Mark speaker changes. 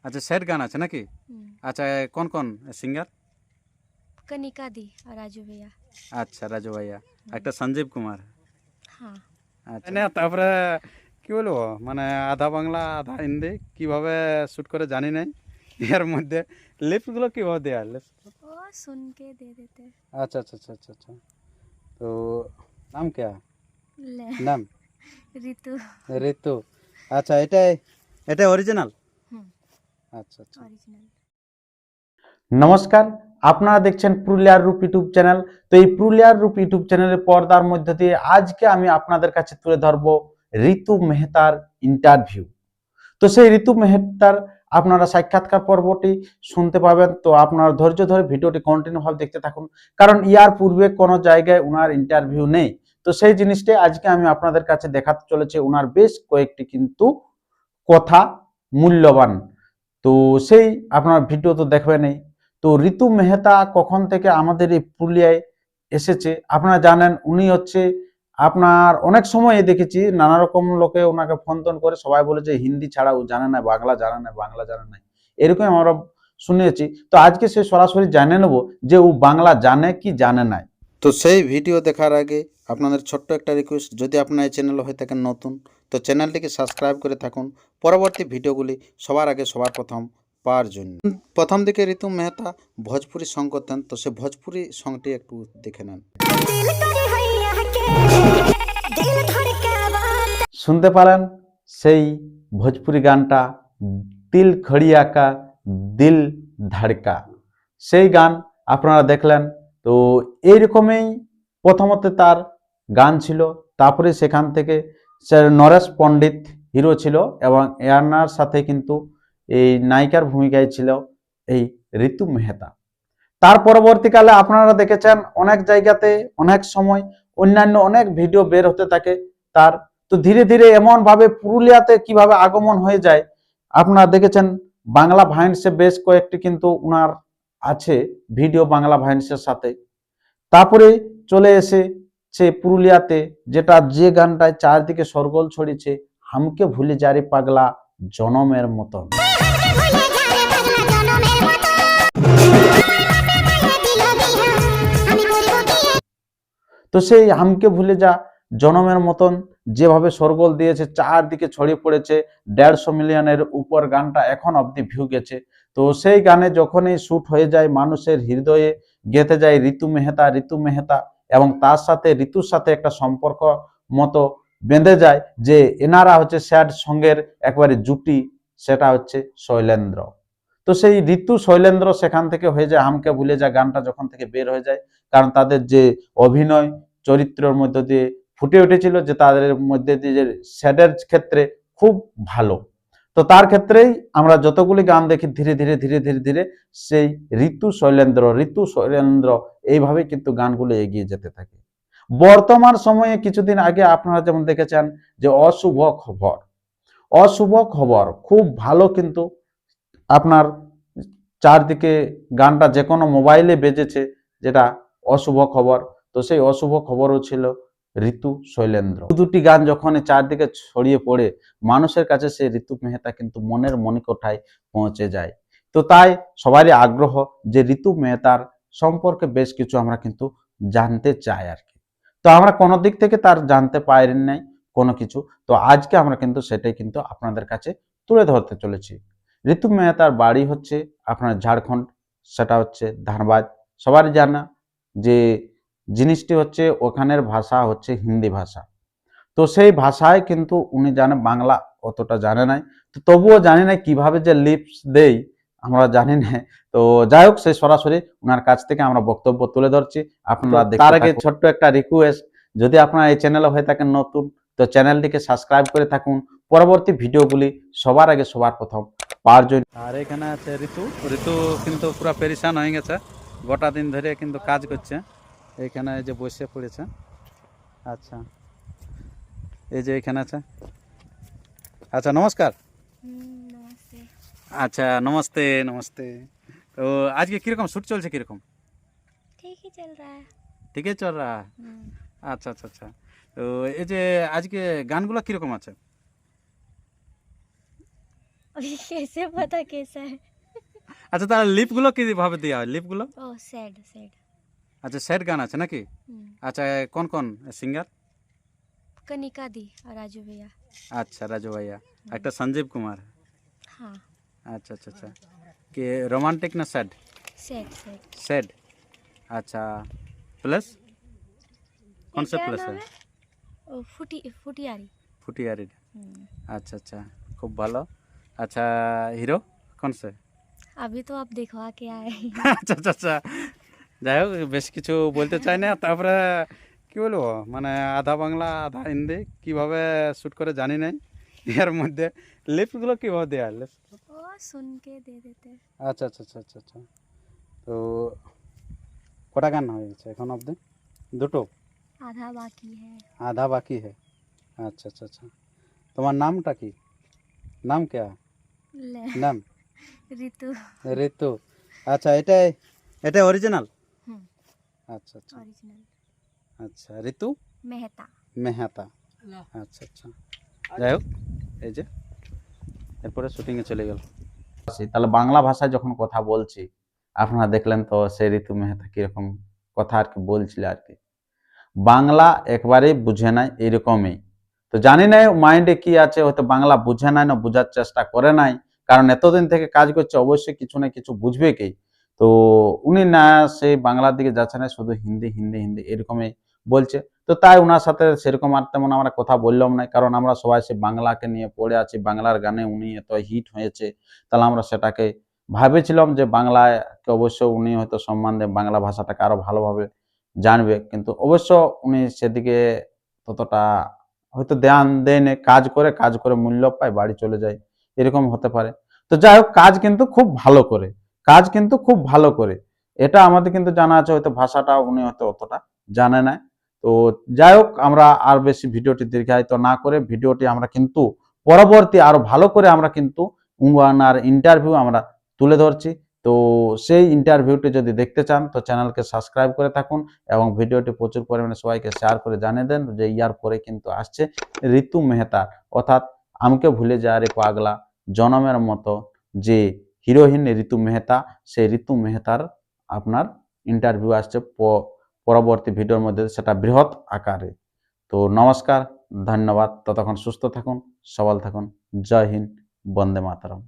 Speaker 1: আচ্ছা স্যাড গান আছে নাকি? আচ্ছা কোন কোন সিঙ্গার?
Speaker 2: कनिका दी और राजू भैया।
Speaker 1: আচ্ছা রাজু ভাইয়া, একটা সঞ্জীব কুমার।
Speaker 2: हाँ।
Speaker 1: আচ্ছা না তারপরে কি বলবো, মানে আধা বাংলা আধা হিন্দি কিভাবে শুট করে জানি নাই। এর মধ্যে লিপসগুলো কিভাবে দেয়া লিপস?
Speaker 2: वो सुन के दे देते।
Speaker 1: আচ্ছা আচ্ছা আচ্ছা আচ্ছা আচ্ছা। তো নাম क्या?
Speaker 2: ले
Speaker 1: নাম
Speaker 2: ऋतु।
Speaker 1: ঋতু। আচ্ছা এটাই, এটা অরিজিনাল? আচ্ছা আচ্ছা।
Speaker 2: ओरिजिनल।
Speaker 3: নমস্কার, আপনারা দেখছেন পুরুলিয়ার রূপ ইউটিউব চ্যানেল। তো এই পুরুলিয়ার রূপ ইউটিউব চ্যানেলের পর্দার মধ্যে দিয়ে আজকে আমি আপনাদের কাছে তুলে ধরবো ঋতু মেহতার ইন্টারভিউ। তো সেই ঋতু মেহতার আপনারা সাক্ষাৎকার পর্বটি শুনতে পাবেন। তো আপনারা ধৈর্য ধরে ভিডিওটি কন্টিনিউ ভাবে দেখতে থাকুন, কারণ ইয়ার পূর্বে কোনো জায়গায় ওনার ইন্টারভিউ নেই। তো সেই জিনিসটাই আজকে আমি আপনাদের কাছে দেখাতে চলেছি, ওনার বেশ কয়েকটি কিন্তু কথা মূল্যবান। তো সেই আপনার ভিডিও তো দেখবেনই। তো ঋতু মেহতা কখন থেকে আমাদের এই পুরুলিয়ায় এসেছে আপনারা জানেন। উনি হচ্ছে আপনার অনেক সময় দেখেছি নানা রকম লোকে ওনাকে ফোন টোন করে সবাই বলে যে হিন্দি ছাড়া ও জানে না, বাংলা জানে না, বাংলা জানে না, এরকম আমরা শুনেছি। তো আজকে সে সরাসরি জানে নেব যে ও বাংলা জানে কি জানে না।
Speaker 1: তো সেই ভিডিও দেখার আগে আপনাদের ছোট্ট একটা রিকোয়েস্ট, যদি আপনার এই চ্যানেল হয়ে থাকেন নতুন, তো চ্যানেলটিকে সাবস্ক্রাইব করে থাকুন পরবর্তী ভিডিওগুলি সবার আগে সবার প্রথম পাওয়ার জন্য। প্রথম দিকে ঋতু মেহতা ভোজপুরি সং করতেন, তো সে ভোজপুরি সংটি একটু দেখে নেন।
Speaker 3: শুনতে পারেন সেই ভোজপুরি গানটা, দিল খড়িয়া কা দিল ধাড়কা, সেই গান আপনারা দেখলেন। তো এইরকমই প্রথমত তার গান ছিল, তারপরে সেখান থেকে নরেশ পণ্ডিত হিরো ছিল এবং এনার সাথে কিন্তু এই নায়িকার ভূমিকায় ছিল এই ঋতু মেহতা। তার পরবর্তীকালে আপনারা দেখেছেন অনেক জায়গাতে অনেক সময় অন্যান্য অনেক ভিডিও বের হতে থাকে তার। তো ধীরে ধীরে এমন ভাবে পুরুলিয়াতে কিভাবে আগমন হয়ে যায় আপনারা দেখেছেন। বাংলা ভাইন্সে বেশ কয়েকটি কিন্তু উনার আছে ভিডিও বাংলা ভাইন্সের সাথে। তারপরে চলে এসেছে পুরুলিয়াতে, যেটা যে গানটায় চারদিকে সরগোল ছড়িয়েছে, হামকে ভুলে যারে পাগলা জনমের মতন। তো সেই হামকে ভুলে যা জনমের মতন যেভাবে সরগোল দিয়েছে, চারদিকে ছড়িয়ে পড়েছে, 150 মিলিয়নের উপর গানটা এখন অবধি ভিউ গেছে। তো সেই গানে যখনই শুট হয়ে যায় মানুষের হৃদয়ে গেঁথে যায় ঋতু মেহতা, ঋতু মেহতা, এবং তার সাথে ঋতুর সাথে একটা সম্পর্ক মতো বেঁধে যায় যে এনারা হচ্ছে স্যাড সঙ্গের একবারে জুটি, সেটা হচ্ছে শৈলেন্দ্র। তো সেই ঋতু শৈলেন্দ্র সেখান থেকে হয়ে যায় হামকে ভুলে যা গানটা যখন থেকে বের হয়ে যায়, কারণ তাদের যে অভিনয় চরিত্রের মধ্যে দিয়ে ফুটে উঠেছিল যে তাদের মধ্যে দিয়ে যে স্যাডের ক্ষেত্রে খুব ভালো। তো তার ক্ষেত্রেই আমরা যতগুলি গান দেখি ধীরে ধীরে ধীরে ধীরে ধীরে সেই ঋতু শৈলেন্দ্র এইভাবে কিন্তু গানগুলো এগিয়ে যেতে থাকে। বর্তমান সময়ে কিছুদিন আগে আপনারা যেমন দেখেছেন যে অশুভ খবর খুব ভালো কিন্তু আপনার চারদিকে গানটা যে কোনো মোবাইলে বেজেছে, যেটা অশুভ খবর। তো সেই অশুভ খবরও ছিল ঋতু শৈলেন্দ্র। দুটি গান যখন চারদিকে ছড়িয়ে পড়ে মানুষের কাছে সেই ঋতু মেহতা কিন্তু মনের মণিকোঠায় পৌঁছে যায়। তো তাই সবারই আগ্রহ যে ঋতু মেহতার সম্পর্কে বেশ কিছু আমরা কিন্তু জানতে চাই আর কি। তো আমরা কোনো দিক থেকে তার জানতে পারি নাই কোনো কিছু। তো আজকে আমরা কিন্তু সেটাই কিন্তু আপনাদের কাছে তুলে ধরতে চলেছি। ঋতু মেহতার বাড়ি হচ্ছে আপনার ঝাড়খণ্ড, সেটা হচ্ছে ধানবাদ। সবারই জানা যে জিনিসটি হচ্ছে ওখানের ভাষা হচ্ছে হিন্দি ভাষা। তো সেই ভাষায় কিন্তু উনি জানে, বাংলা অতটা জানে নাই। তো তবুও জানি না কিভাবে যে লিপস দেই আমরা জানি না। তো যাই হোক, সেই সরাসরি ওনার কাছ থেকে আমরা বক্তব্য তুলে ধরছি আপনারা। তার আগে ছোট্ট একটা রিকোয়েস্ট, যদি আপনারা এই চ্যানেলে হয়ে থাকেন নতুন, তো চ্যানেলটিকে সাবস্ক্রাইব করে থাকুন পরবর্তী ভিডিওগুলি সবার আগে সবার প্রথম পাওয়ার জন্য।
Speaker 1: আর এখানে আছে ঋতু। ঋতু কিন্তু পুরো পেরেশান হয়ে গেছে, গোটা দিন ধরে কিন্তু কাজ করছে। এখানে এই যে বসে পড়েছে। আচ্ছা এই যে এখানে আছে। আচ্ছা নমস্কার।
Speaker 2: नमस्ते।
Speaker 1: আচ্ছা নমস্তে নমস্তে। তো আজকে কিরকম শ্যুট চলছে কিরকম?
Speaker 2: ठीक ही चल रहा है।
Speaker 1: ঠিকই চল রা? আচ্ছা আচ্ছা আচ্ছা। তো এই যে আজকে গানগুলো কিরকম আছে?
Speaker 2: अभी कैसे पता कैसा है?
Speaker 4: আচ্ছা তাহলে লিপগুলো কিভাবে দেওয়া হয় লিপগুলো?
Speaker 2: Oh sad sad.
Speaker 4: আচ্ছা স্যাড গান আছে নাকি? আচ্ছা কোন কোন সিঙ্গার?
Speaker 2: कनिका दी और राजू भैया।
Speaker 4: আচ্ছা রাজু ভাইয়া, একটা সঞ্জীব কুমার।
Speaker 2: हाँ
Speaker 4: আচ্ছা আচ্ছা আচ্ছা, কি রোমান্টিক না স্যাড?
Speaker 2: Sad sad.
Speaker 4: স্যাড। আচ্ছা প্লাস कौन सा
Speaker 2: क्या
Speaker 4: प्लस
Speaker 2: नाम
Speaker 4: है?
Speaker 2: ओ फुटियारी।
Speaker 4: ফুটিয়ারি। আচ্ছা আচ্ছা, খুব ভালো। আচ্ছা হিরো কোন সে?
Speaker 2: अभी तो आप दिखवा के आए।
Speaker 4: আচ্ছা আচ্ছা আচ্ছা, যাই হোক বেশ কিছু বলতে চাই না। তারপরে কি বলবো, মানে আধা বাংলা আধা হিন্দি কিভাবে শ্যুট করে জানি নাই। এর মধ্যে লিপসগুলো কীভাবে দেওয়া হয়? লিপস,
Speaker 2: ओ सुन के दे देते।
Speaker 4: আচ্ছা আচ্ছা আচ্ছা আচ্ছা আচ্ছা। তো কটা গান হয়ে গেছে এখন অবধি? দুটো,
Speaker 2: आधा बाकी है।
Speaker 4: আধা বাকি है। আচ্ছা আচ্ছা আচ্ছা, তোমার নামটা কি? নাম क्या है?
Speaker 2: ले
Speaker 4: নাম
Speaker 2: ऋतु।
Speaker 4: ঋতু। আচ্ছা এটাই, এটা অরিজিনাল?
Speaker 2: হুম
Speaker 4: আচ্ছা আচ্ছা
Speaker 2: ओरिजिनल।
Speaker 4: আচ্ছা, ঋতু
Speaker 2: मेहता।
Speaker 4: মেহতা। আচ্ছা আচ্ছা, যাই হোক এই যে এরপরে শুটিংয়ে চলে গেল।
Speaker 3: তাহলে বাংলা ভাষায় যখন কথা বলছি, আপনারা দেখলেন তো সেই ঋতু মেহতা কিরকম কথা আর কি বলছিল আর কি। বাংলা একবারেই বুঝে নাই এরকমই। তো জানি না মাইন্ডে কি আছে, হয়তো বাংলা বুঝে নাই না বোঝার চেষ্টা করে নাই, কারণ এতদিন থেকে কাজ করছে অবশ্যই কিছু না কিছু বুঝবে কি। তো উনি না সেই বাংলার দিকে যাচ্ছে না, শুধু হিন্দি হিন্দি হিন্দি এরকমই বলছে। তো তাই ওনার সাথে সেরকম আর তেমন আমরা কথা বললাম না, কারণ আমরা সবাই সে বাংলাকে নিয়ে পড়ে আছি। বাংলার গানে উনি এত হিট হয়েছে, তাহলে আমরা সেটাকে ভাবেছিলাম যে বাংলাকে অবশ্য উনি হয়তো সম্মান দেন, বাংলা ভাষাটাকে আরো ভালোভাবে জানবে, কিন্তু অবশ্য উনি সেদিকে ততটা হয়তো ধ্যান দেন। কাজ করে মূল্য পায়, বাড়ি চলে যায়, এরকম হতে পারে। তো যাই হোক, কাজ কিন্তু খুব ভালো করে, কাজ কিন্তু খুব ভালো করে, এটা আমাদের কিন্তু জানা আছে। হয়তো ভাষাটা উনি হয়তো অতটা জানে না। তো যাই হোক, আমরা আর বেশি ভিডিওটি দীর্ঘায়িত না করে ভিডিওটি আমরা কিন্তু পরবর্তী আরো ভালো করে আমরা কিন্তু উনার ইন্টারভিউ আমরা তুলে ধরছি। তো সেই ইন্টারভিউটি যদি দেখতে চান তো চ্যানেলকে সাবস্ক্রাইব করে থাকুন এবং ভিডিওটি প্রচুর পরিমাণে সবাইকে শেয়ার করে জানিয়ে দেন যে ইয়ার পরে কিন্তু আসছে ঋতু মেহতা, অর্থাৎ আমাকে ভুলে যা রে পাগলা জনমের মতো যে হিরোইন ঋতু মেহতা, সেই ঋতু মেহতার আপনার ইন্টারভিউ আসছে পরবর্তী ভিডিওর মধ্যে, সেটা বৃহৎ আকারে। তো নমস্কার, ধন্যবাদ, ততক্ষণ সুস্থ থাকুন, সবল থাকুন। জয় হিন্দ, বন্দে মাতরম।